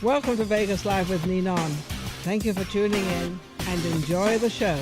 Welcome to Vegas Live with Ninon. Thank you for tuning in and enjoy the show.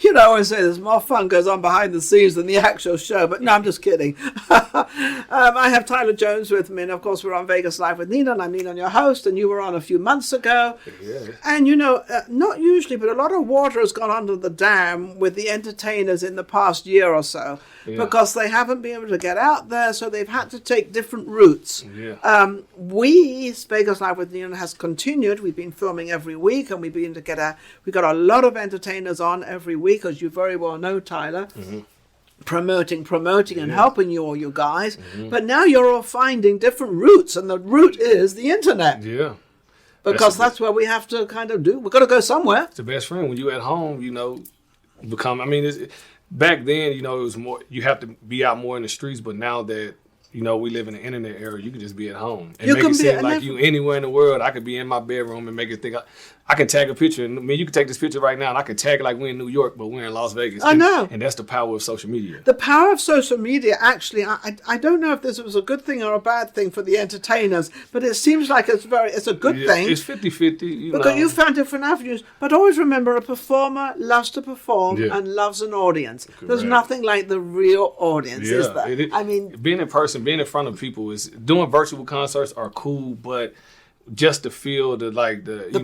You know, I always say there's more fun goes on behind the scenes than the actual show, but no, I'm just kidding. I have Tyler Jones with me, and of course we're on Vegas Live with Ninon. I'm Ninon, your host, and you were on a few months ago. Yeah. And you know, not usually, but a lot of water has gone under the dam with the entertainers in the past year or so, because they haven't been able to get out there, so they've had to take different routes. Yeah. Vegas Live with Ninon has continued. We've been filming every week, and we've got a lot of entertainers on every week, as you very well know, Tyler. Mm-hmm. Promoting and helping you guys. Mm-hmm. But now you're all finding different routes, and the route is the internet. Yeah. Because that's where we have to kind of do. We've got to go somewhere. It's the best friend. When you're at home, back then, it was more, you have to be out more in the streets, but now that, we live in the internet era, you can just be at home. And make it seem like you anywhere in the world. I could be in my bedroom and make it think I can tag a picture. I mean, you can take this picture right now and I can tag it like we're in New York, but we're in Las Vegas. I know. And that's the power of social media. The power of social media, actually, I don't know if this was a good thing or a bad thing for the entertainers, but it seems like it's a good thing. It's 50-50. Because you found different avenues. But always remember, a performer loves to perform and loves an audience. Correct. There's nothing like the real audience, is there? I mean, being in person, being in front of people doing virtual concerts are cool, but just to feel the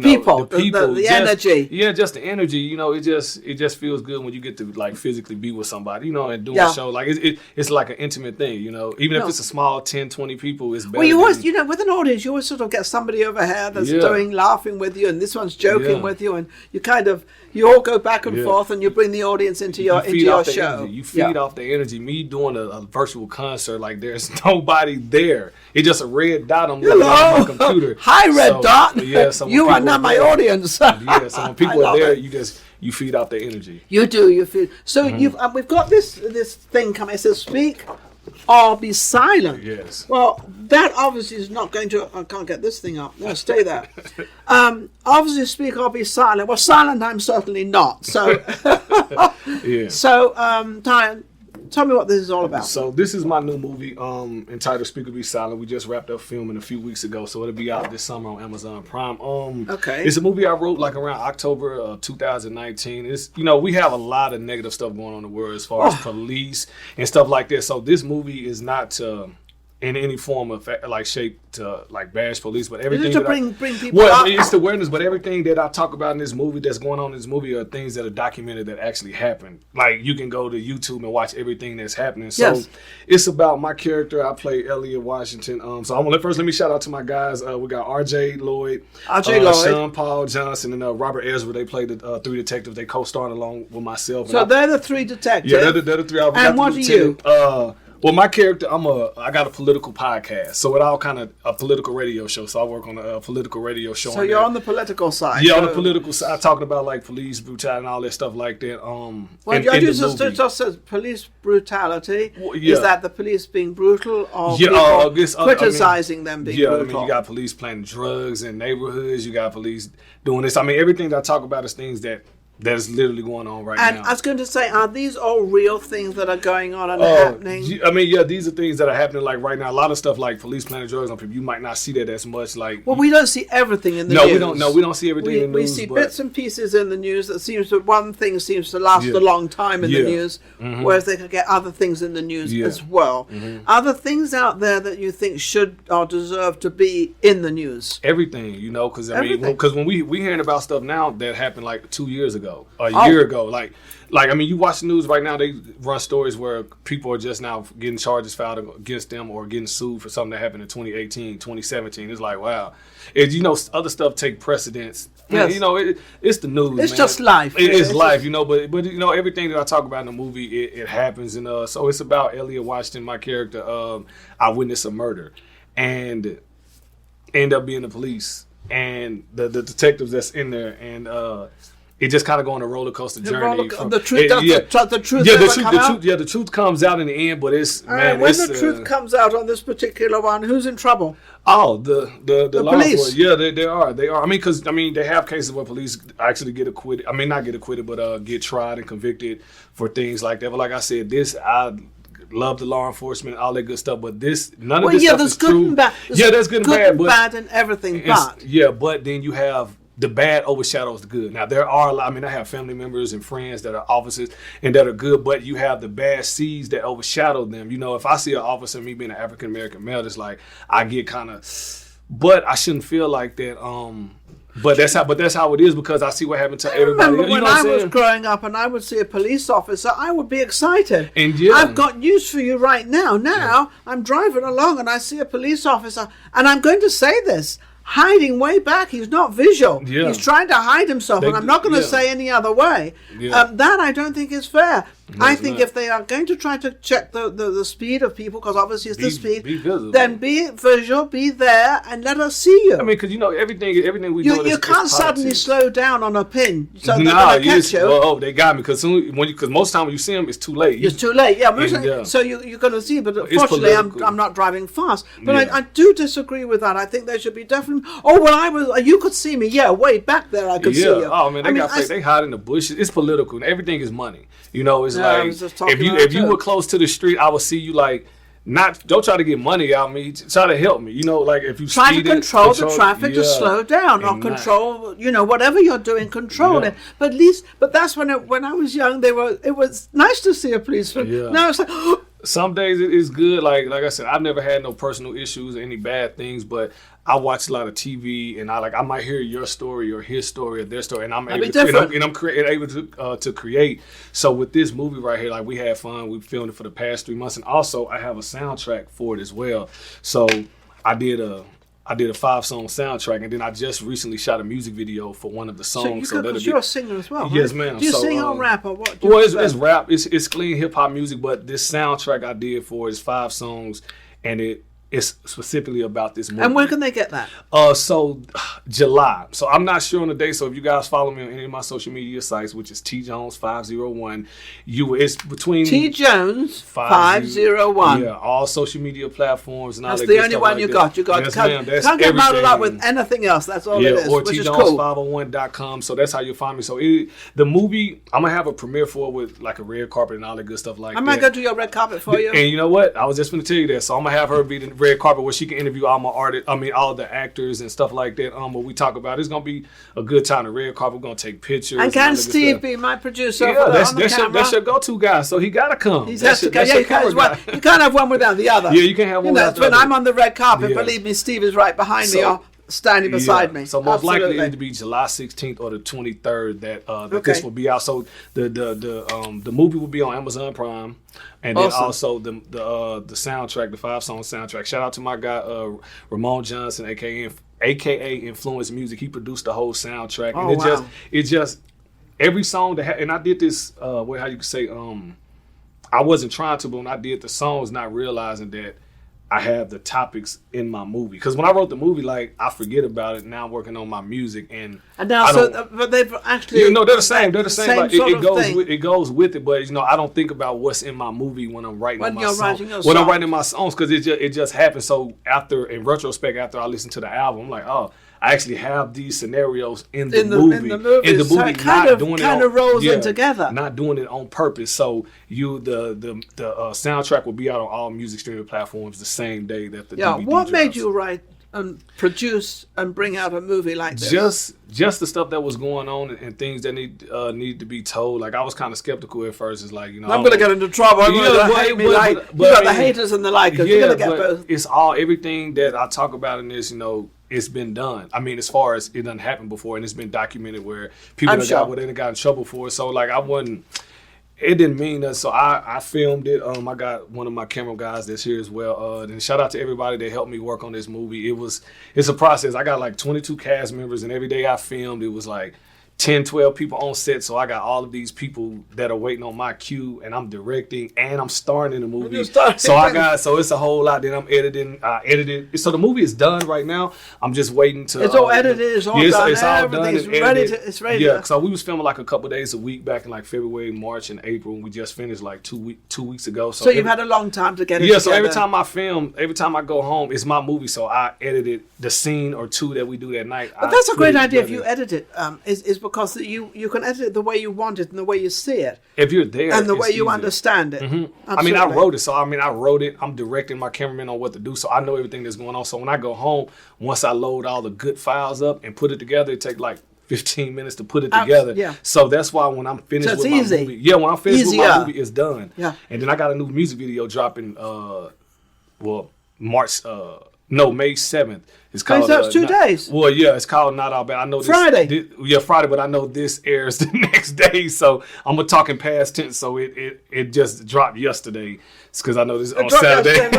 people, the energy. Yeah, just the energy. It just feels good when you get to physically be with somebody, and do a show. Like it's like an intimate thing, Even if it's a small 10, 20 people, it's better. Well, you always, with an audience, you always sort of get somebody over here that's laughing with you, and this one's joking with you, and you all go back and forth, and you bring the audience into your show. Energy. You feed off the energy. Me doing a virtual concert, there's nobody there. It's just a red dot on my computer. Hi, red dot. Yeah, you are not my audience. So when people are there, you feed off the energy. You do. You feed. So we've got this thing coming. It says speak or be silent. Yes. Well, that obviously is not going to. I can't get this thing up. No, stay there. Obviously, speak or be silent. Well, silent, I'm certainly not. So. Yeah. So, tell me what this is all about. So this is my new movie entitled Speak or Be Silent. We just wrapped up filming a few weeks ago, so it'll be out this summer on Amazon Prime. Okay. It's a movie I wrote around October of 2019. It's we have a lot of negative stuff going on in the world as far as police and stuff like that. So this movie is not in any form of shape to bash police, but everything to bring people up. It's the awareness, but everything that I talk about in this movie that's going on in this movie are things that are documented that actually happened. You can go to YouTube and watch everything that's happening. So it's about my character. I play Elliot Washington. So let me shout out to my guys. We got R.J. Lloyd, Sean Paul Johnson, and Robert Ezra. They played the three detectives. They co-starred along with myself. So they're the three detectives. Yeah, they're the three. And what are you? Well, my character, I got a political podcast, so it all kind of a political radio show. So I work on a political radio show. So you're on the political side. Yeah, on the political side, talking about police brutality and all that stuff like that. Well, you just said police brutality. Well, is that the police being brutal or criticizing them being brutal? Yeah, you got police planting drugs in neighborhoods. You got police doing this. Everything that I talk about is things that is literally going on right now. And I was going to say, are these all real things that are going on and happening? These are things that are happening right now. A lot of stuff like police planting drugs on people, you might not see that as much. Well, we don't see everything in the news. We don't see everything in the news. We see bits and pieces in the news one thing seems to last a long time in the news, whereas they could get other things in the news as well. Mm-hmm. Are there things out there that you think should or deserve to be in the news? Everything, because when we hearing about stuff now that happened 2 years ago. A year ago, you watch the news right now. They run stories where people are just now getting charges filed against them or getting sued for something that happened in 2018, 2017. It's wow. Other stuff take precedence. Yes. It's the news. It's man. just life. It's life, but everything that I talk about in the movie, it happens, and so it's about Elliot Washington, my character. I witnessed a murder, and end up being the police and the detectives that's in there, and it just kind of go on a roller coaster journey. The truth comes out in the end, but it's when the truth comes out on this particular one, who's in trouble? Oh, the police. Yeah, they are. Because they have cases where police actually get acquitted. Not get acquitted, but get tried and convicted for things like that. But like I said, love the law enforcement, all that good stuff. But none of this stuff there's is good true. And bad. There's good and bad. But bad and everything. But then you have the bad overshadows the good. Now there are I have family members and friends that are officers and that are good, but you have the bad seeds that overshadow them. If I see an officer, me being an African American male, it's like I get kind of, but I shouldn't feel like that. But that's how it is, because I see what happened to everybody. Remember when I was growing up and I would see a police officer, I would be excited. And I've got news for you right now. Now I'm driving along and I see a police officer, and I'm going to say this. Hiding way back, he's not visual. Yeah. He's trying to hide himself, and I'm not going to say any other way. Yeah. That I don't think is fair. No, I think if they are going to try to check the speed of people, because obviously it's the speed, be visible. then be visual, be there, and let us see you. Because everything we do. You can't suddenly slow down on a pin, so they're nah, going to catch you. Well, they got me, because most time when you see them, it's too late. It's too late. So you're going to see, but unfortunately, I'm not driving fast. But I do disagree with that. I think there should be definitely. Oh, well, you could see me. Yeah, way back there, I could see you. Oh man, they hide in the bushes. It's political, and everything is money. It's if you were close to the street, I would see you like. Don't try to get money out of me. Try to help me. If you try to control the traffic, to slow down, or control. Whatever you're doing, control it. But that's when I was young. It was nice to see a policeman. Yeah. Now it's like. Some days it is good. Like I said, I've never had no personal issues or any bad things, but I watch a lot of TV, and I might hear your story or his story or their story, and I'm able to create. So with this movie right here, we had fun. We filmed it for the past 3 months, and also I have a soundtrack for it as well. So I did a 5-song soundtrack, and then I just recently shot a music video for one of the songs. So you're a singer as well, right? Yes, ma'am. Do you sing or rap or what? Well, it's rap. It's clean hip hop music, but this soundtrack I did for is 5 songs, and it's specifically about this movie. And when can they get that? So July. So I'm not sure on the date. So if you guys follow me on any of my social media sites, which is T Jones 501, it's between T Jones 501. Yeah, all social media platforms and all that. That's the only one you got. Yes, can't get muddled up with anything else. That's all it is. Or which is cool. tjones501.com. So that's how you find me. So the movie, I'm gonna have a premiere for it with like a red carpet and all that good stuff like that. I'm gonna go do your red carpet for you. And you know what? I was just gonna tell you that. So I'm gonna have her be the red carpet where she can interview all my artists, all the actors and stuff like that. What we talk about, it's gonna be a good time. The red carpet, we're gonna take pictures. And can Steve be my producer? Yeah, that's your go-to guy. So he gotta come. He has to come. Yeah, you can't have one without the other. Yeah, you can have one without the other. When I'm on the red carpet, believe me, Steve is right behind me or standing beside me. So most likely it'll be July 16th or the 23rd that this will be out. So the movie will be on Amazon Prime. And then also the soundtrack, the 5-song soundtrack. Shout out to my guy Ramon Johnson, aka Influence Music. He produced the whole soundtrack, and it just every song that and I did this. How you could say I wasn't trying to, but when I did the songs, not realizing that I have the topics in my movie. Because when I wrote the movie, I forget about it. Now I'm working on my music, and now but they've actually they're the same. They're the same. It goes with it, but I don't think about what's in my movie when I'm writing my songs. When I'm writing my songs, because it just happens. So in retrospect, after I listen to the album, I'm like, oh, I actually have these scenarios in the movie. In the movie, so it kind of rolls in together. Not doing it on purpose. So the soundtrack will be out on all music streaming platforms the same day that the DVD what drops. made you write and produce and bring out a movie like this? Just the stuff that was going on and things that need to be told. I was kind of skeptical at first. It's I'm gonna get into trouble. You got the haters and the likers. You're gonna get both. It's everything that I talk about in this. It's been done. As far as it done happened before, and it's been documented where people got in trouble for it. So I wasn't. It didn't mean that. So I filmed it. I got one of my camera guys that's here as well. And shout out to everybody that helped me work on this movie. It's a process. I got 22 cast members, and every day I filmed, it was 10, 12 people on set, so I got all of these people that are waiting on my cue, and I'm directing and I'm starring in the movie. So it's a whole lot. Then I'm editing. I edited. So the movie is done right now. I'm just waiting to. It's all edited. It's all done. It's all done. It's ready. It's ready. Yeah. So we was filming a couple days a week back in February, March, and April. And we just finished 2 weeks ago. So you've had a long time to get it. Yeah. Together. So every time I film, every time I go home, it's my movie. So I edited the scene or two that we do that night. But that's a great idea if you edit it. Is because you can edit it the way you want it and the way you see it. If you're there, and the way you easy. understand it. I mean, I wrote it, so I wrote it. I'm directing my cameraman on what to do, so I know everything that's going on. So when I go home, once I load all the good files up and put it together, it takes like 15 minutes to put it together. Yeah. So that's why when I'm finished with my movie, when I'm finished with my movie, it's done. Yeah. And then I got a new music video dropping. May 7th. It's called. So it's 2 days. Well, yeah, it's called Not All Bad. I know this, Friday. Friday, but I know this airs the next day, so I'm gonna talk in past tense. So it just dropped yesterday. It's because I know this is on Saturday. I'm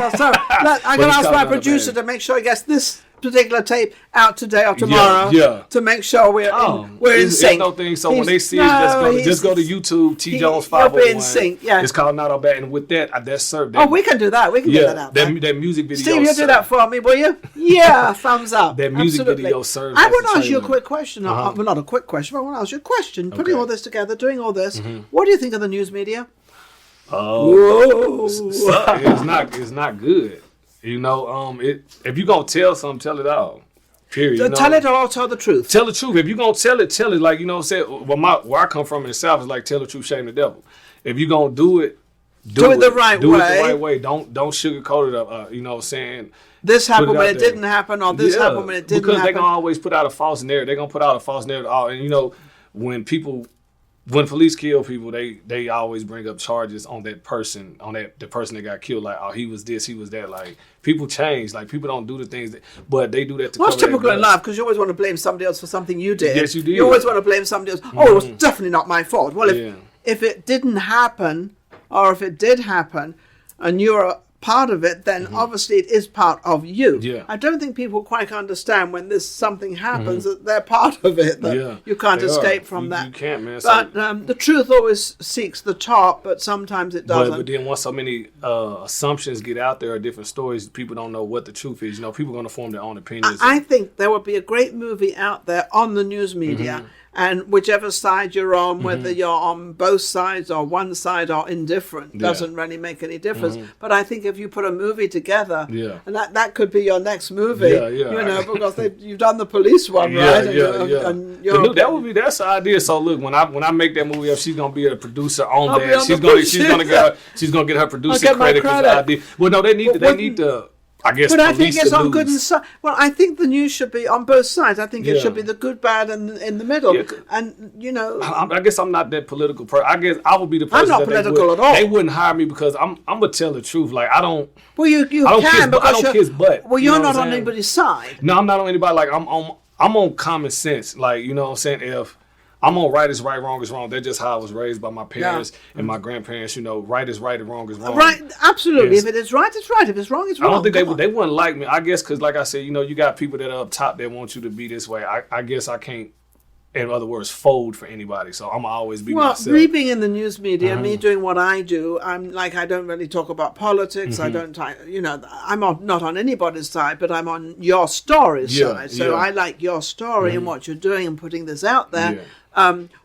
gonna ask my producer to make sure he gets this particular tape out today or tomorrow to make sure we're in sync. No thing. So when they see it, just go to YouTube, T Jones 501. He'll be in sync. Yeah, it's called Not All Bad, and with that, that's served. We can do that. We can get that out. That music video. Steve, you do that for me, will you? Yeah, thumbs up. That music video serves. I want to ask you a quick question. Well, not a quick question, but I want to ask you a question. Okay. Putting all this together, doing all this, what do you think of the news media? It's not good. You know, if you're gonna tell something, tell it all. Period. So tell it all, tell the truth. Tell the truth. If you're gonna tell it, like, you know what I'm saying? Well, where I come from in the South is like, tell the truth, shame the devil. If you're gonna do it, do it the right way. Do it the right way. Don't sugarcoat it up. You know what I'm saying? This happened when it didn't happen, or this happened when it didn't happen. Because they're gonna always put out a false narrative. They're gonna put out a false narrative. And you know, when police kill people, they always bring up charges on that person, the person that got killed. Like, oh, he was this, he was that. Like, people change. Like, people don't do the things but they do that to cover it's typical in life, because you always want to blame somebody else for something you did. Yes, you did. You always want to blame somebody else. Oh, it was definitely not my fault. Well, if it didn't happen, or if it did happen, and you're part of it, then obviously it is part of you. Yeah. I don't think people quite understand when something happens that they're part of it, that you can't escape from that. You can't, man. But the truth always seeks the top, but sometimes it doesn't. But then once so many assumptions get out there or different stories, people don't know what the truth is. You know, people are going to form their own opinions. I think there would be a great movie out there on the news media, and whichever side you're on, whether you're on both sides or one side or indifferent, doesn't really make any difference. But I think if you put a movie together, and that could be your next movie, you know, because you've done the police one, right? That's the idea. So look, when I make that movie up, she's gonna be a producer on there. She's gonna get her producer credit for the idea. Well, no, they need to. I guess, but I think it's on good and well, I think the news should be on both sides. I think it should be the good, bad, and in the middle. And you know, I guess I'm not that political person. I guess I would be the person. I'm not political at all. They wouldn't hire me because I'm gonna tell the truth. Like, I don't. Well, you I don't kiss butt. Well, you're not on anybody's side. No, I'm not on anybody. Like, I'm on common sense. Like, you know what I'm saying? If I'm on right is right, wrong is wrong. That's just how I was raised by my parents and my grandparents. You know, right is right and wrong is wrong. Right, absolutely. Yes. If it is right, it's right. If it's wrong, it's wrong. I don't think they wouldn't like me. I guess because, like I said, you know, you got people that are up top that want you to be this way. I guess I can't, in other words, fold for anybody. So I'm always be myself. Well, me being in the news media, me doing what I do, I'm like, I don't really talk about politics. I don't, you know, I'm not on anybody's side, but I'm on your story's side. So I like your story and what you're doing and putting this out there.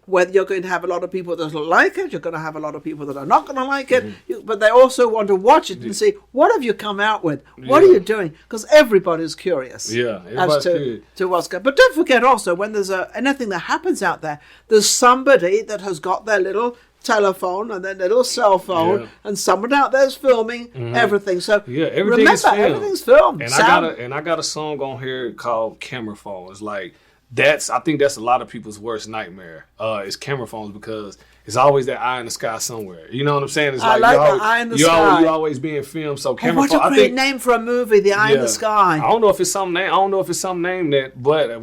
Whether you're going to have a lot of people that will like it, you're going to have a lot of people that are not going to like it, but they also want to watch it and see, what have you come out with? What are you doing? Because everybody's curious as to what's going on. But don't forget also, when there's anything that happens out there, there's somebody that has got their little telephone and their little cell phone, and someone out there's filming everything. So everything's filmed. And I got a song on here called Camera Phone. It's like, I think that's a lot of people's worst nightmare. Is camera phones, because it's always that eye in the sky somewhere. You know what I'm saying? It's like the eye in the sky. You're always being filmed. So camera phone. What a great name for a movie, The Eye in the Sky. I don't know if it's some name. I don't know if it's some name that, but I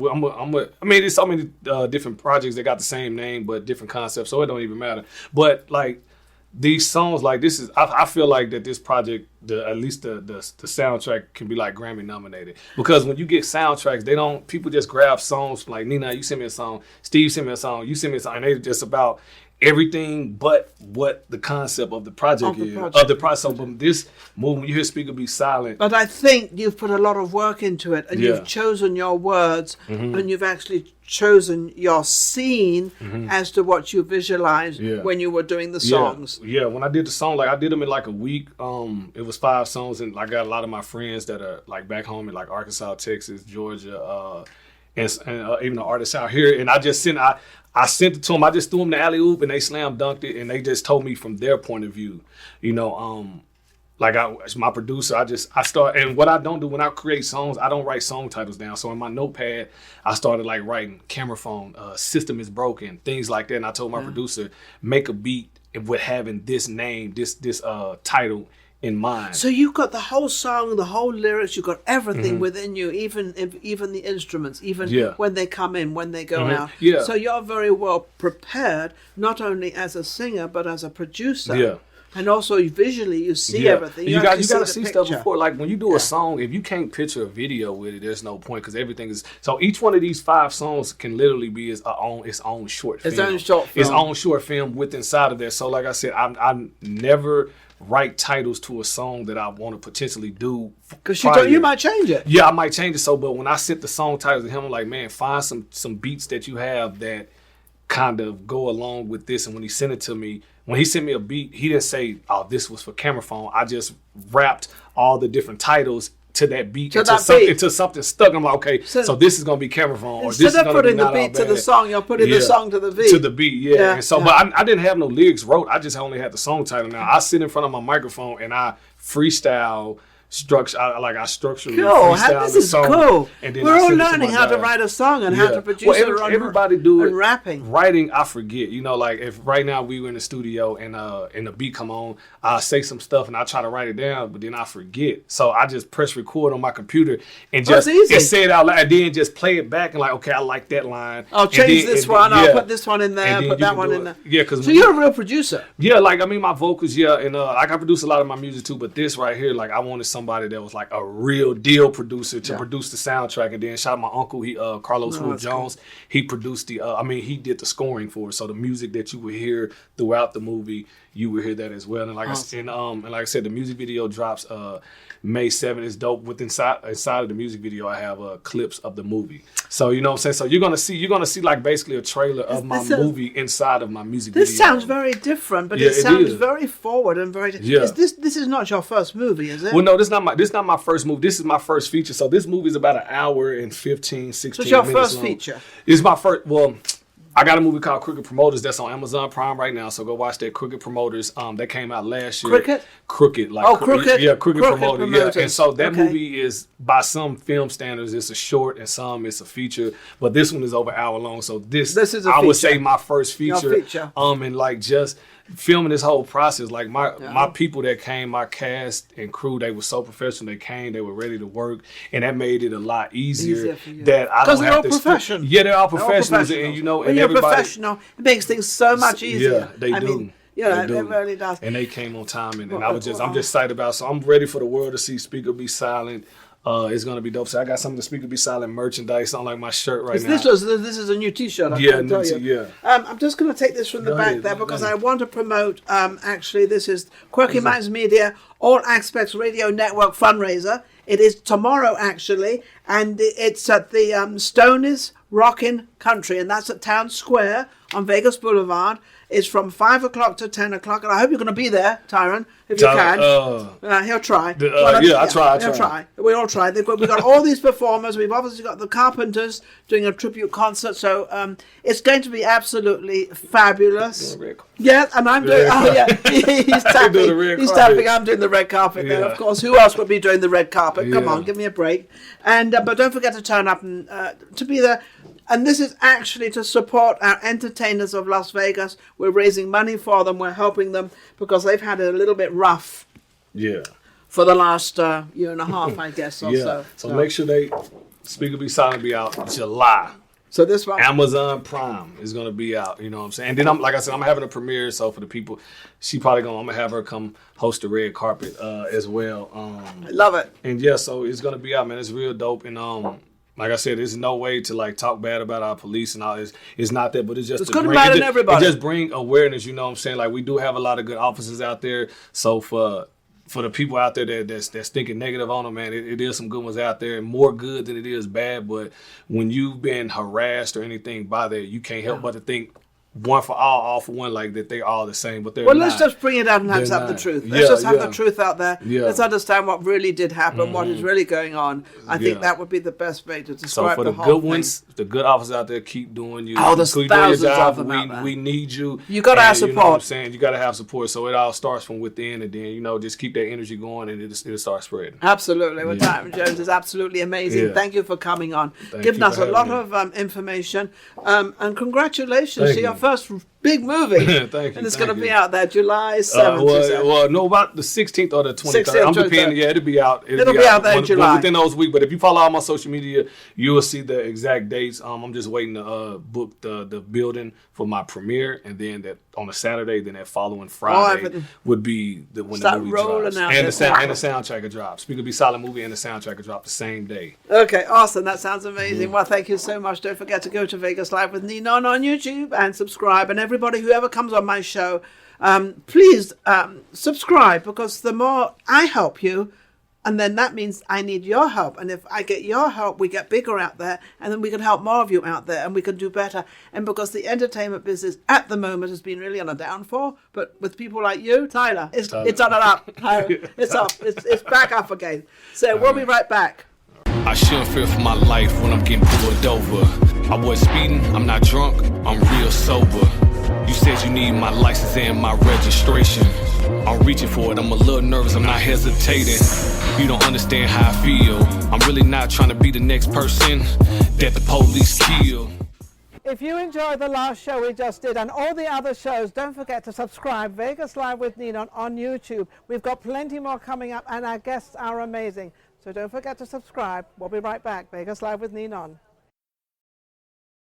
mean, there's so many different projects that got the same name but different concepts, so it don't even matter. But like, these songs, like, this is, I feel like that this project, at least the soundtrack can be like Grammy nominated, because when you get soundtracks, people just grab songs like, Nina, you send me a song, Steve send me a song, you send me a song, and they just about everything but what the concept of the project is. Of the project. So from this movie, when you hear Speaker Be Silent. But I think you've put a lot of work into it, and you've chosen your words, and you've actually chosen your scene as to what you visualized when you were doing the songs. Yeah, when I did the song, like, I did them in like a week. It was 5 songs, and I got a lot of my friends that are like back home in like Arkansas, Texas, Georgia, and even the artists out here. And I sent it to them. I just threw them the alley oop, and they slam dunked it, and they just told me from their point of view, like as my producer, I start, and what I don't do when I create songs, I don't write song titles down. So in my notepad, I started like writing camera phone, system is broken, things like that. And I told my producer, make a beat with having this name, this title in mind. So you've got the whole song, the whole lyrics, you've got everything within you, even the instruments, even when they come in, when they go out. Yeah. So you're very well prepared, not only as a singer, but as a producer. Yeah. And also visually, you see everything. You got to see stuff before. Like when you do a song, if you can't picture a video with it, there's no point because everything is. So each one of these 5 songs can literally be its own short film. Its own short film with inside of there. So like I said, I never write titles to a song that I want to potentially do. Because you might change it. Yeah, I might change it. So, but when I sent the song titles to him, I'm like, man, find some beats that you have that kind of go along with this. And when he sent it to me, when he sent me a beat, he didn't say, oh, this was for camera phone. I just wrapped all the different titles to that beat until something stuck. I'm like, okay, so this is gonna be camera phone, or this is gonna be not all bad. Instead of putting the beat to the song, you're putting the song to the beat. To the beat, And so, but I didn't have no lyrics wrote. I just only had the song title. Now I sit in front of my microphone and I freestyle. I structurally freestyle the song. Cool. And then we're all learning how to write a song and how to produce it. Everybody do it. And rapping. Writing, I forget. Like if right now we were in the studio and the beat come on, I say some stuff and I try to write it down, but then I forget. So I just press record on my computer and just say it out loud, and then just play it back and like, okay, I like that line. I'll change this one. I'll put this one in there. Put that one in there. Yeah, because so you're a real producer. Yeah, like I mean, my vocals, and like I produce a lot of my music too. But this right here, like I wanted somebody that was like a real deal producer to produce the soundtrack. And then shout out my uncle, Carlos Will Jones. Cool. He produced he did the scoring for it. So the music that you would hear throughout the movie, you would hear that as well. And like I said, the music video drops May 7th. It's dope. Inside of the music video, I have clips of the movie. So you know what I'm saying. So you're gonna see like basically a trailer of my movie inside of my music video. This sounds very different, but it sounds very forward and very. Yeah. This is not your first movie, is it? Well, no, this is not my first movie. This is my first feature. So this movie is about an hour and 15, 16 minutes long. So it's your first feature. It's my first. Well, I got a movie called Crooked Promoters that's on Amazon Prime right now. So go watch that. Crooked Promoters. That came out last year. Crooked. Like Crooked. Yeah, Crooked Promoters. Yeah. And so that movie is, by some film standards, it's a short, and some it's a feature. But this one is over an hour long. So this is a feature. I would say my first feature. Your feature. And like just filming this whole process, like my people that came, my cast and crew, they were so professional. They came, they were ready to work, and that made it a lot easier that I don't have to. Because they're all professionals. Yeah, they're all professionals, and when you're professional, it makes things so much easier. Yeah, they do. It really does. And they came on time, and I'm just excited about it. So I'm ready for the world to see Speak or Be Silent. It's gonna be dope. So I got some of the Speak or Be Silent merchandise on like my shirt right now. This is a new T-shirt. Yeah. I'm just gonna take this from the back there because I want to promote. Actually, this is Quirky Minds Media All Aspects Radio Network fundraiser. It is tomorrow actually, and it's at the Stoney's Rockin' Country, and that's at Town Square on Vegas Boulevard. It's from 5 o'clock to 10 o'clock, and I hope you're going to be there, Tyron, if you can. He'll try. I'll try. He'll try. We all try. We've got all these performers. We've obviously got the Carpenters doing a tribute concert, so it's going to be absolutely fabulous. Yeah, and I'm doing. Oh yeah, he's tapping. He's tapping. I'm doing the red carpet. Then, of course, who else would be doing the red carpet? Come on, give me a break. And but don't forget to turn up and to be there. And this is actually to support our entertainers of Las Vegas. We're raising money for them. We're helping them because they've had it a little bit rough. Yeah. For the last year and a half, I guess. Or so. So make sure they Speak or Be Silent be out July. So this one, Amazon Prime is gonna be out. You know what I'm saying? And then I'm having a premiere. So for the people, I'm gonna have her come host the red carpet as well. I love it. And so it's gonna be out, man. It's real dope. And like I said, there's no way to like talk bad about our police and all this. It's not that, but it's just everybody. It just bring awareness. You know what I'm saying? Like we do have a lot of good officers out there. So for the people out there that's thinking negative on them, man, it is some good ones out there, more good than it is bad. But when you've been harassed or anything by that, you can't help but to think one for all for one, like that they all the same, but they're well, not. let's just bring it out and have the truth. Let's just have the truth out there. Let's understand what really did happen, what is really going on. I think that would be the best way to describe so for the the whole good ones, the good officers out there, keep doing you. Oh, there's keep doing your thousands job. of them out there. We need you. You got to have You know what I'm support. saying? You got to have support. So it all starts from within, and then, you know, just keep that energy going, and it'll start spreading. Absolutely. Well, Diamond Jones is absolutely amazing. Yeah. Thank you for coming on, Thank giving you us for a lot having of information. And congratulations Thank to your you. first big movie. Thank you. And it's going to thank be you. out there July 7th. Well, no, about the 16th or the 23rd. 16th, I'm depending. Yeah, it'll be out. It'll be out there in July. Within those weeks. But if you follow all my social media, you will see the exact dates. I'm just waiting to book the building for my premiere, and then that on a Saturday, then that following Friday would be when the movie drops. And the soundtrack will drop. Speak of Be Silent movie and the soundtrack will drop the same day. Okay, awesome. That sounds amazing. Well, thank you so much. Don't forget to go to Vegas Live with Ninon on YouTube and subscribe. And everybody, whoever comes on my show, please subscribe, because the more I help you, and then that means I need your help. And if I get your help, we get bigger out there, and then we can help more of you out there, and we can do better. And because the entertainment business at the moment has been really on a downfall, but with people like you, Tyler, it's on and up. Tyler, it's up. It's back up again. So we'll be right back. I shouldn't fear for my life when I'm getting pulled over. I wasn't speeding, I'm not drunk, I'm real sober. You said you need my license and my registration. I'm reaching for it, I'm a little nervous, I'm not hesitating. You don't understand how I feel. I'm really not trying to be the next person that the police kill. If you enjoyed the last show we just did and all the other shows, don't forget to subscribe. Vegas Live with Ninon on YouTube. We've got plenty more coming up, and our guests are amazing. So don't forget to subscribe. We'll be right back. Vegas Live with Ninon.